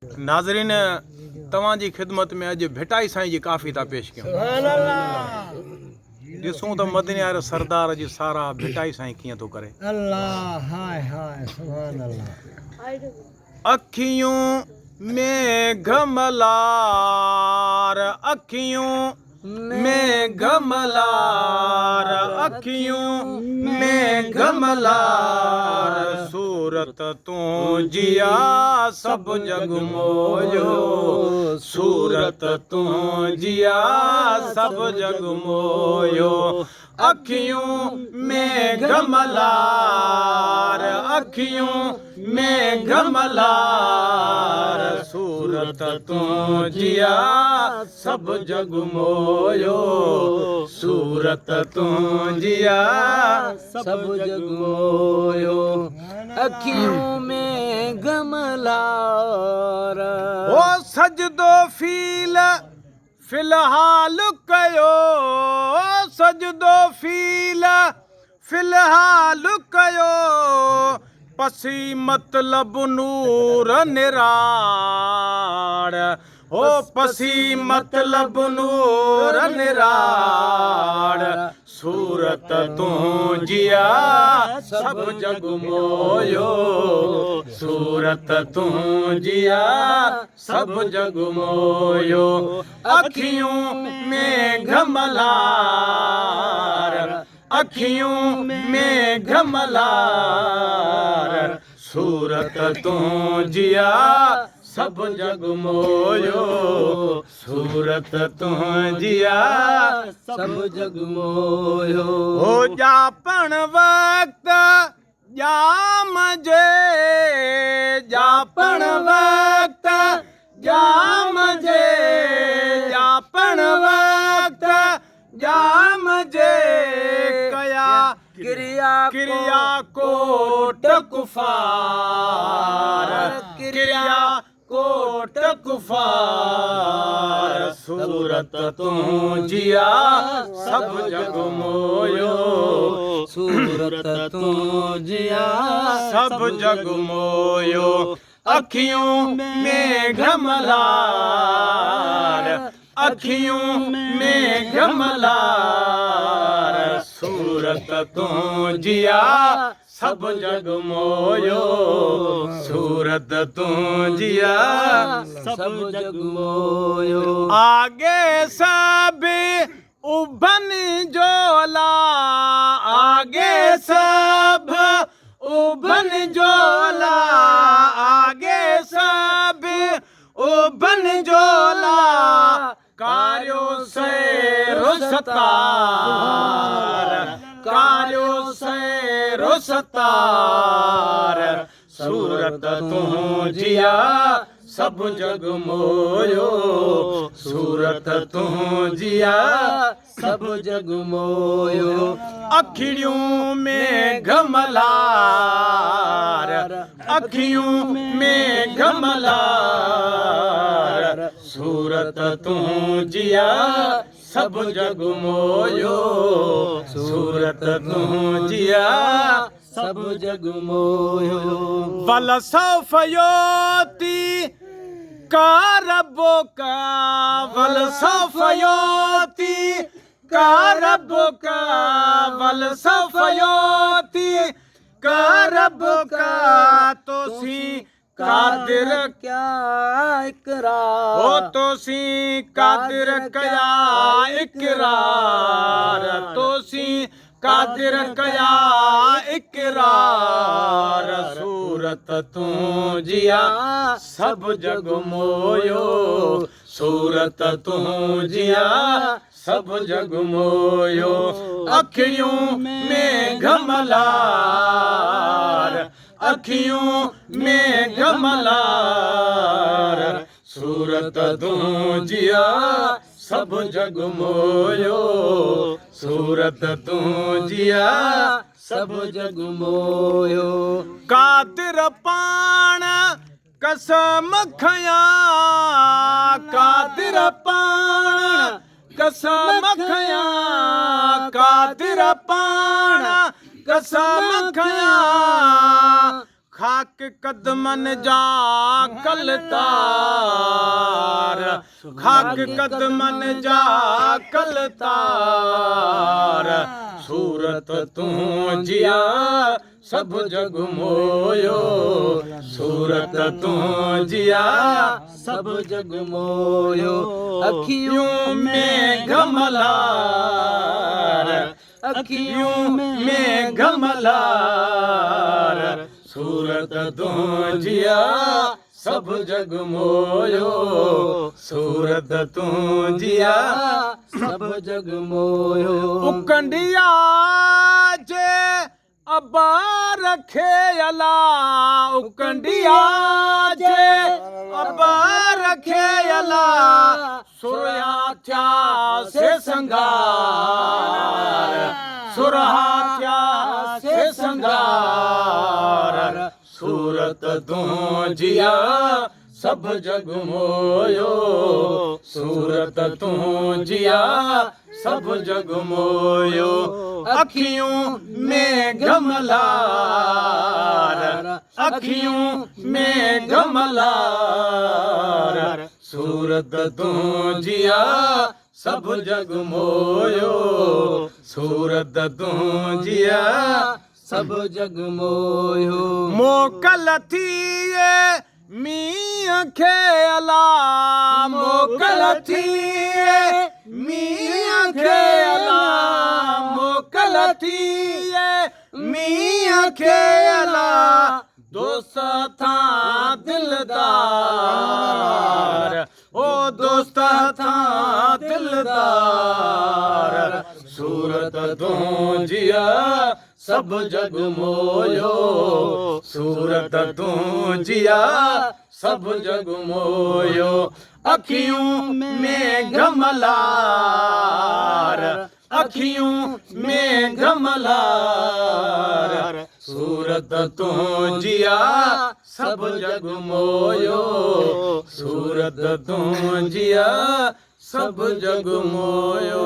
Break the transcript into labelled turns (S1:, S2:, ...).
S1: नाज़रीन तव्हांजी ख़िदमत में अॼु भेटाई साईं जी काफ़ी था पेश कयूं। ॾिसूं त मदनी वारे सरदार जी सारा भेटाई साईं कीअं थो करे।
S2: अल्लाह हाय हाय सुभान अल्लाह।
S1: अखियूं में घमलार, अखियूं में घमलार, अखियूं में घमलार, सूरत तूं जिया सब जग मोयो, सूरत तूं जिया सब जग मोयो। अखियूं में घमलार, अखियूं में घमलार, सूरत तूं जिया सब जग मोयो, सूरत तूं जिया
S2: सब जग मोयो। अखियों में गमलार,
S1: ओ सजदो फील फिलहाल कयो, सजदो फील फिलहाल कयो, पसी मतलब नूर निराड़, ओ पसी मतलब नूर निराड़, सूरत तूं जिया सब जग मोयो, सूरत तूं जिया सब जग मोयो। अखियों में घमलार, अखियों में घमलार, सूरत तूं जिया सब जग मोयो, सूरत तूं जिया
S2: सब जग मोयो।
S1: हो जापण वक्त जाम जे, जापण वक्त जाम जे, जापण वक्त जाम जे, कया
S2: क्रिया
S1: क्रिया कोट कुफार, क्रिया कोट कुफार, सूरत तूं जिया सब जग मोयो,
S2: सूरत तूं जिया
S1: सब जग मोयो। अखियों में घमलार, अखियों में घमलार, सूरत तूं जिया सब जग मोयो, सूरत तूं जिया
S2: सब जग मोयो।
S1: आगे सब उभन जोला, आगे सब उभन जोला, आगे सब उभन जोला, कार्यो से रुसतार, कार्यो से रुसतार, सूरत तूं जिया सब जग मोयो, सूरत तूं जिया
S2: सब जग मोयो।
S1: अखियों में घमलार, अखियों में घमलार, सूरत तूं जिया सब जग मोयो, सूरत तूं जिया
S2: सब जग मोयो।
S1: वल सौफ योती का रब्बो का, वल सौफ योती का रब्बो का, वल सौफ योती का रब्बो का, तो सी कादिर
S2: क्या इकरार,
S1: ओ तो सी कादिर कया इकरार, तो सी कादिर कया इकरार, सूरत तूं जिया सब जग मोयो, सूरत तूं जिया सब जग मोयो। अखियों में घमलार, अखियों में घमलार, सूरत तूं जिया सब जग मोयो, सूरत तूं जिया
S2: सब जग मोयो।
S1: कादिर पाण कसम खया, कादिर पाण कसम खया, कादिर पाण कसम खया, खाक कदमन जा कलतार खाक कदमन जा कलतार सूरत तूं जिया सब जग मोयो सूरत तूं जिया
S2: सब जग मोयो अखियों
S1: में घमलार अखियों में घमलार सूरत तूं जिया सब जग मोयो सूरत तूं जिया
S2: सब जग मोयो
S1: उकंडिया जे अबा रखे अला उकंडिया जे अबा रखे अला सुरया थया से संगार सुरहा थया से संगार सूरत तूं जिया सब जग मोयो सूरत तूं जिया सब जग मोयो अखियों में घमलार अखियों में घमलार सूरत तूं जिया सब जग मोयो सूरत तूं जिया
S2: सब जग मोयो
S1: मोकल थी मीं खे अला मोकल थी मीं खे अला मोकल थी मीं खे अला दोस्त था दिलदार ओ दोस्त था दिलदार सूरत तूं जिया सब जग मोयो सूरत तूं जिया सब जग मोयो अखियों में घमलार अखियों में घमलार सूरत तूं जिया सब जग मोयो सूरत तूं जिया सब जग मोयो